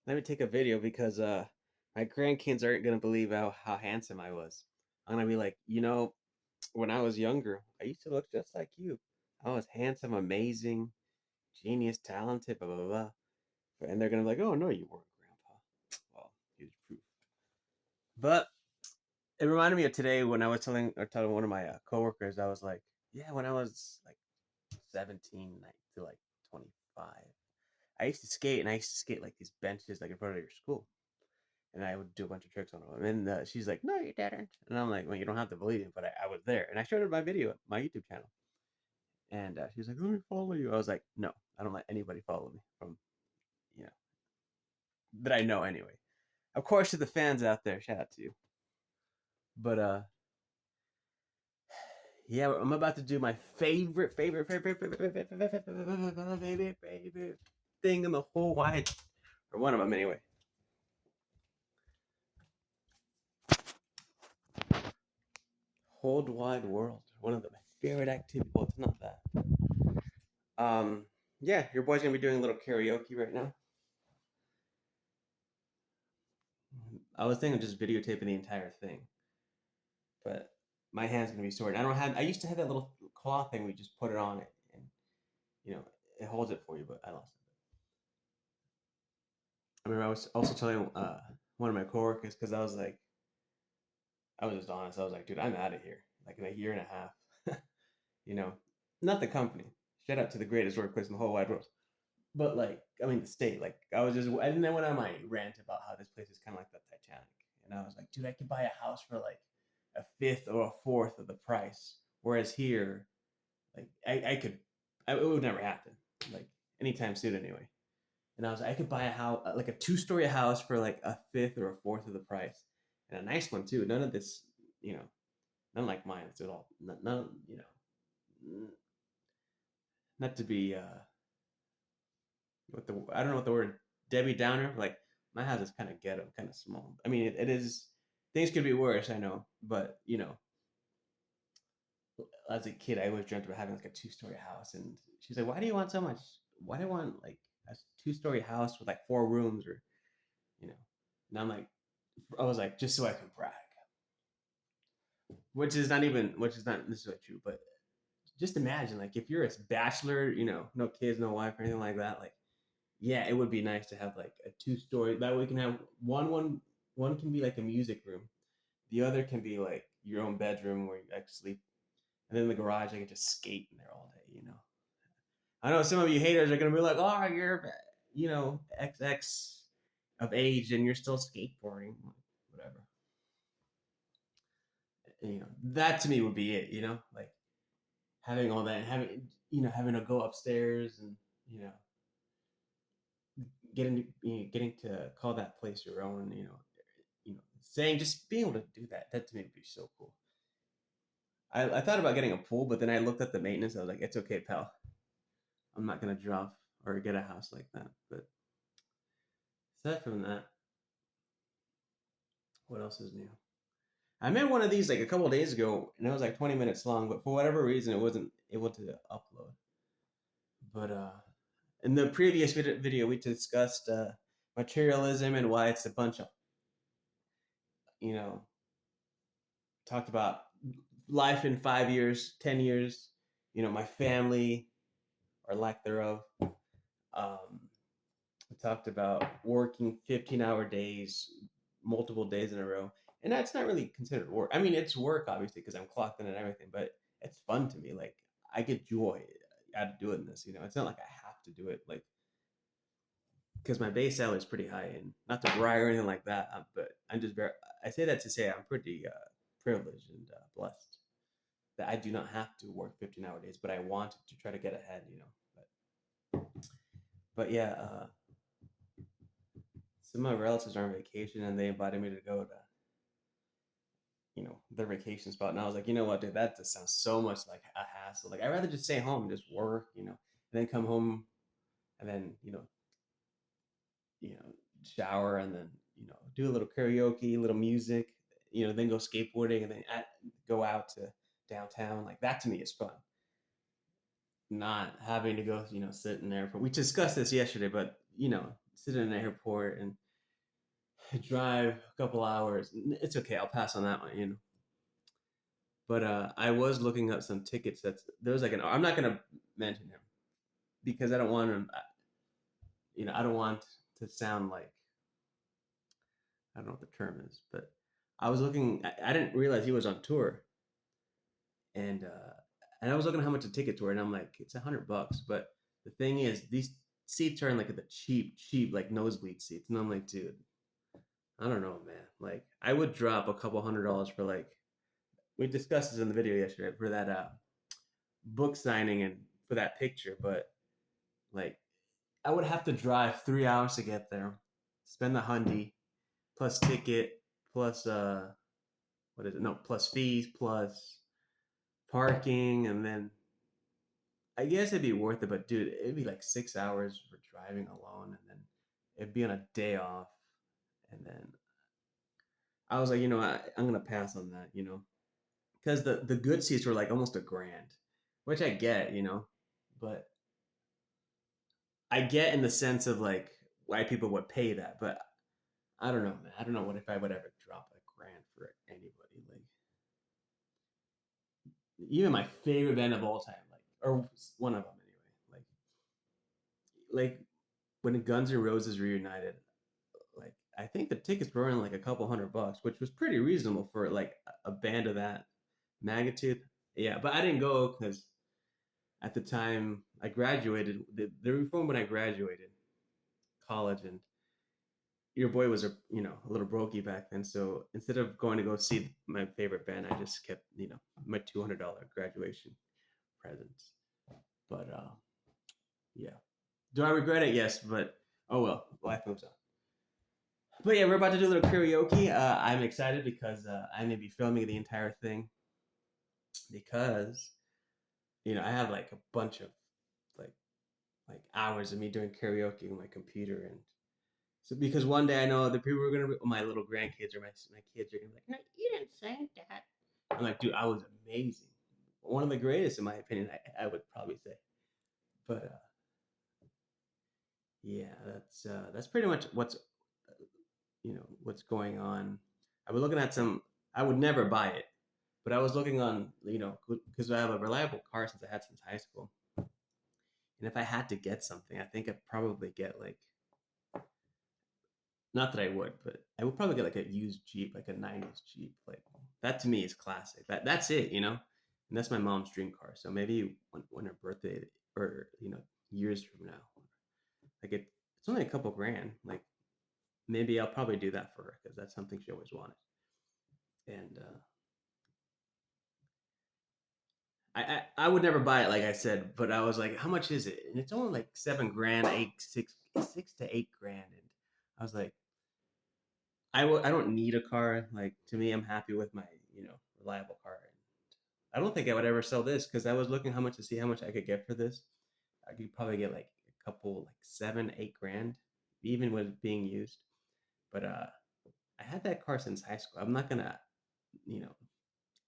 Let me take a video because my grandkids aren't gonna believe how handsome I was. I'm gonna be like, when I was younger, I used to look just like you. I was handsome, amazing, genius, talented, blah blah blah. And they're gonna be like, oh no, you weren't, Grandpa. Well, here's proof. But it reminded me of today when I was telling one of my coworkers, I was like, yeah, when I was like 17 to like 25, I used to skate, and I used to skate like these benches like in front of your school. And I would do a bunch of tricks on them. And she's like, "No, you didn't." And I'm like, "Well, you don't have to believe it, but I was there." And I showed her my video, my YouTube channel, and she's like, "Let me follow you." I was like, "No, I don't let anybody follow me from you know that I know anyway." Of course, to the fans out there, shout out to you. But yeah, I'm about to do my favorite thing in the whole wide, or one of them anyway. Whole wide world. One of my favorite activities. Well, it's not that. Um, yeah, your boy's gonna be doing a little karaoke right now. I was thinking of just videotaping the entire thing, but my hand's gonna be sore. I don't have. I used to have that little cloth thing. We just put it on it, and you know, it holds it for you. But I lost it. I remember I was also telling one of my coworkers because I was just honest. I was like, dude, I'm out of here. Like in a year and a half. you know, not the company. Shout out to the greatest workplace in the whole wide world. But like, I mean, the state. Like, and then went on my rant about how this place is kind of like the Titanic, and I was like, dude, I could buy a house for like a fifth or a fourth of the price, whereas here, like, it would never happen, like anytime soon anyway. And I was like, I could buy a house, like a two-story house for like a fifth or a fourth of the price, and a nice one too. None of this, you know, none like mine. It's at all, none, not to be what the I don't know what the word Debbie Downer. Like my house is kind of ghetto, kind of small. I mean, it is. Things could be worse, I know, but as a kid, I always dreamt about having like a two-story house. And she's like, "Why do you want so much? Why do you want like a two-story house with like four rooms, or you know?" And I was like, just so I can brag, which is not necessarily true, but just imagine like if you're a bachelor, no kids, no wife, or anything like that, like yeah, it would be nice to have like a two-story. That way, we can have one can be like a music room, the other can be like your own bedroom where you actually sleep, and then the garage I can just skate in there all day. I know some of you haters are gonna be like, "Oh, you're XX of age and you're still skateboarding." Whatever. That to me would be it. Like having all that, and having to go upstairs, and you know getting to call that place your own. Saying, just being able to do that to me would be so cool. I thought about getting a pool, but then I looked at the maintenance. I was like, it's okay, pal. I'm not gonna drop or get a house like that. But aside from that, what else is new? I made one of these like a couple of days ago, and it was like 20 minutes long. But for whatever reason, it wasn't able to upload. But in the previous video, we discussed materialism and why it's a bunch of you know talked about life in 5 years, 10 years. My family or lack thereof. We talked about working 15-hour days, multiple days in a row. And that's not really considered work. I mean, it's work, obviously, because I'm clocked in and everything, but it's fun to me. Like, I get joy out of doing this. It's not like I have to do it, like, because my base salary is pretty high, and not to brag or anything like that, but I'm just very, I say that to say I'm pretty privileged and blessed that I do not have to work 15-hour days, but I want to try to get ahead. But yeah, some of my relatives are on vacation, and they invited me to go to their vacation spot. And I was like, you know what, dude, that just sounds so much like a hassle. Like, I'd rather just stay home and just work, and then come home, and then you know shower, and then do a little karaoke, a little music, then go skateboarding, and then go out to downtown. Like, that to me is fun, not having to go sitting there. But we discussed this yesterday, but sit in an airport and drive a couple hours. It's okay. I'll pass on that one. But I was looking up some tickets. There was like an. I'm not gonna mention him because I don't want him. I don't want to sound like I don't know what the term is, but I was looking. I didn't realize he was on tour, and uh, and I was looking at how much the tickets were, and I'm like, it's $100. But the thing is, these seats are in like the cheap like nosebleed seats, and I'm like, dude, I don't know, man. Like, I would drop a couple $100 for like we discussed this in the video yesterday for that book signing and for that picture, but like I would have to drive 3 hours to get there, spend the hundy plus ticket plus what is it? No, plus fees plus parking, and then I guess it'd be worth it. But dude, it'd be like 6 hours for driving alone, and then it'd be on a day off, and then I was like, I'm gonna pass on that, because the good seats were like almost $1,000, which I get, but I get in the sense of like why people would pay that, but I don't know, man. I don't know what if I would ever drop $1,000 for anybody. Like even my favorite band of all time, like or one of them anyway. Like when Guns N' Roses reunited, like I think the tickets were only like a couple $100, which was pretty reasonable for like a band of that magnitude. Yeah, but I didn't go because at the time I graduated. The reform when I graduated college, and your boy was a little brokey back then. So instead of going to go see my favorite band, I just kept my $200 graduation presents. But yeah, do I regret it? Yes, but oh well, life moves on. But yeah, we're about to do a little karaoke. I'm excited because I may be filming the entire thing because I have like a bunch of like like hours of me doing karaoke on my computer, and so because one day I know the people are gonna be my little grandkids or my kids are gonna be like, no, you didn't sing that. I'm like, dude, I was amazing, one of the greatest in my opinion. I would probably say, but yeah, that's pretty much what's going on. I was looking at some. I would never buy it, but I was looking on because I have a reliable car since I had since high school, and if I had to get something, I think I'd probably get like not that I would, but I would probably get like a used Jeep, like a '90s Jeep. Like that to me is classic. That's it. And that's my mom's dream car. So maybe when her birthday or years from now, like it's only a couple grand. Like maybe I'll probably do that for her because that's something she always wanted. And I would never buy it, like I said, but I was like, how much is it? And it's only like 7 grand, 6 to 8 grand. And I was like, I don't need a car. Like to me, I'm happy with my reliable car. And I don't think I would ever sell this because I was looking how much to see how much I could get for this. I could probably get like a couple like 7, 8 grand, even with it being used. But I had that car since high school. I'm not gonna you know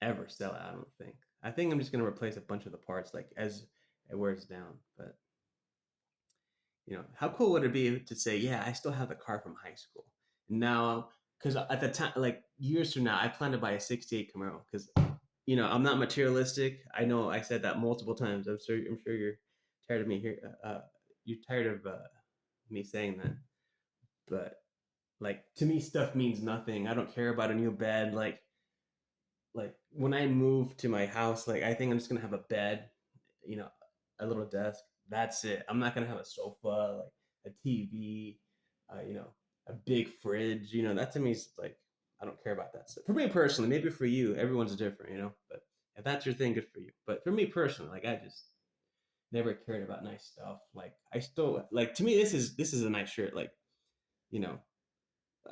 ever sell it. I don't think. I think I'm just gonna replace a bunch of the parts like as it wears down. But how cool would it be to say, yeah, I still have the car from high school. Now, because at the time, like years from now, I plan to buy a '68 Camaro because, I'm not materialistic. I know I said that multiple times. I'm sure you're tired of me here. You're tired of me saying that. But like to me, stuff means nothing. I don't care about a new bed. Like when I move to my house, like I think I'm just gonna have a bed, you know, a little desk. That's it. I'm not gonna have a sofa, like a TV, a big fridge. That to me is like I don't care about that stuff. For me personally, maybe for you, everyone's different, But if that's your thing, good for you. But for me personally, like I just never cared about nice stuff. Like I still like to me, this is a nice shirt. Like you know,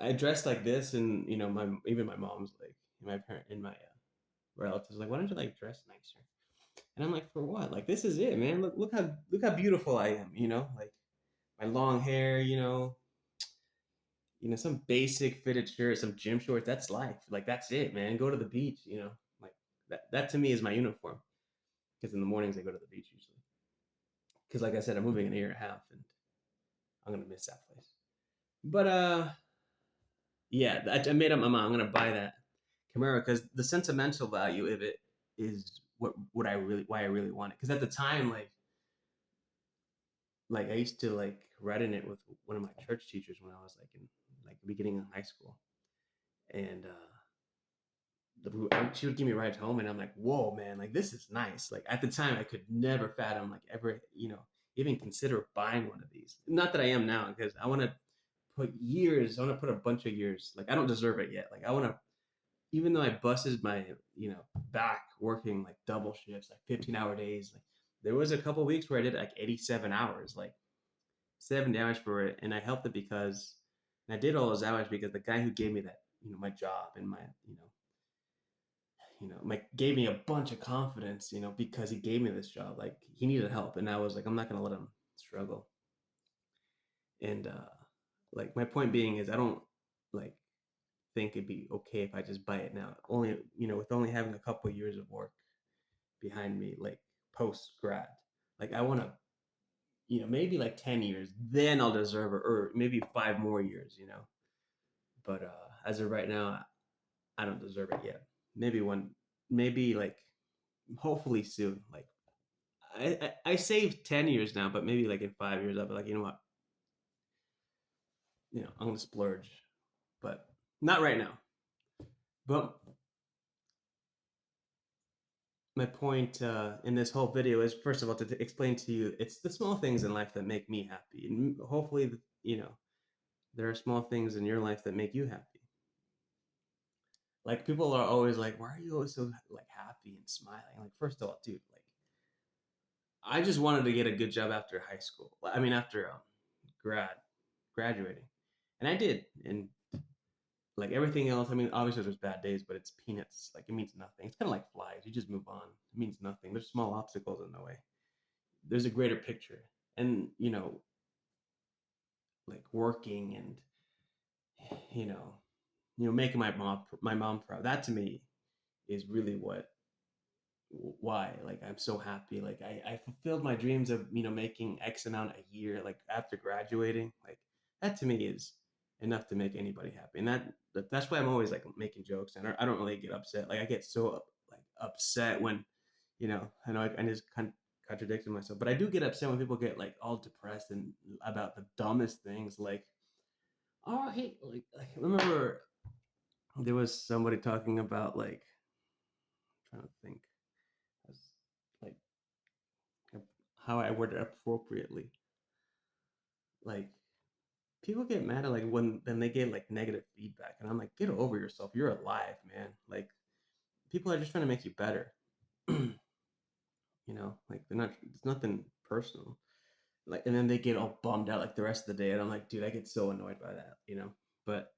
I dress like this, and my even my mom's like my parent and my relatives like, why don't you like dress nicer? And I'm like, for what? Like this is it, man. Look how beautiful I am. Like my long hair. Some basic fitted shirt, some gym shorts. That's life. Like that's it, man. Go to the beach. Like that to me is my uniform. Because in the mornings I go to the beach usually. Because like I said, I'm moving in a year and a half, and I'm gonna miss that place. But yeah, I made up my mind. I'm gonna buy that Camaro because the sentimental value of it is what I really why I really want it. Because at the time, like I used to like ride in it with one of my church teachers when I was like in like the beginning of high school, and she would give me rides home, and I'm like, whoa, man, like this is nice. Like at the time, I could never fathom like ever, even consider buying one of these. Not that I am now, because I want to put years. I want to put a bunch of years. Like I don't deserve it yet. Like I want to, even though I busted my, back working like double shifts, like 15-hour days. Like there was a couple weeks where I did like 87 hours, like 7 hours for it, and I helped it because, and I did all those hours because the guy who gave me that, my job and my, like gave me a bunch of confidence, because he gave me this job. Like he needed help, and I was like, I'm not gonna let him struggle. And like my point being is, I don't like think it'd be okay if I just buy it now. Only with only having a couple of years of work behind me, like post grad. Like I want to, maybe like 10 years, then I'll deserve it, or maybe 5 more years. But as of right now, I don't deserve it yet. Maybe one, maybe like hopefully soon. Like I saved 10 years now, but maybe like in 5 years, I'll be like, you know what, I'm gonna splurge, but not right now. But my point in this whole video is, first of all, to explain to you, it's the small things in life that make me happy, and hopefully, there are small things in your life that make you happy. Like people are always like, "Why are you always so like happy and smiling?" Like, first of all, dude, like I just wanted to get a good job after high school. I mean, after grad graduating, and I did, and like everything else, I mean, obviously there's bad days, but it's peanuts. Like it means nothing. It's kind of like flies. You just move on. It means nothing. There's small obstacles in the way. There's a greater picture, and like working and you know, making my mom proud. That to me is really why like I'm so happy. Like I fulfilled my dreams of making X amount a year. Like after graduating, like that to me is enough to make anybody happy. And that's why I'm always like making jokes, and I don't really get upset. Like I get so like upset when I know I just contradicted myself, but I do get upset when people get like all depressed and about the dumbest things. Like, oh, I hate like I remember there was somebody talking about like, I'm trying to think, like how I word it appropriately. Like people get mad at like when they get like negative feedback, and I'm like, get over yourself. You're alive, man. Like people are just trying to make you better. Like they're not. It's nothing personal. Like, and then they get all bummed out like the rest of the day, and I'm like, dude, I get so annoyed by that. But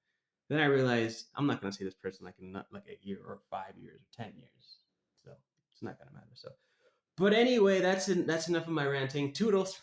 then I realized I'm not gonna see this person like in not like a year or 5 years or 10 years, so it's not gonna matter. So, but anyway, that's enough of my ranting. Toodles.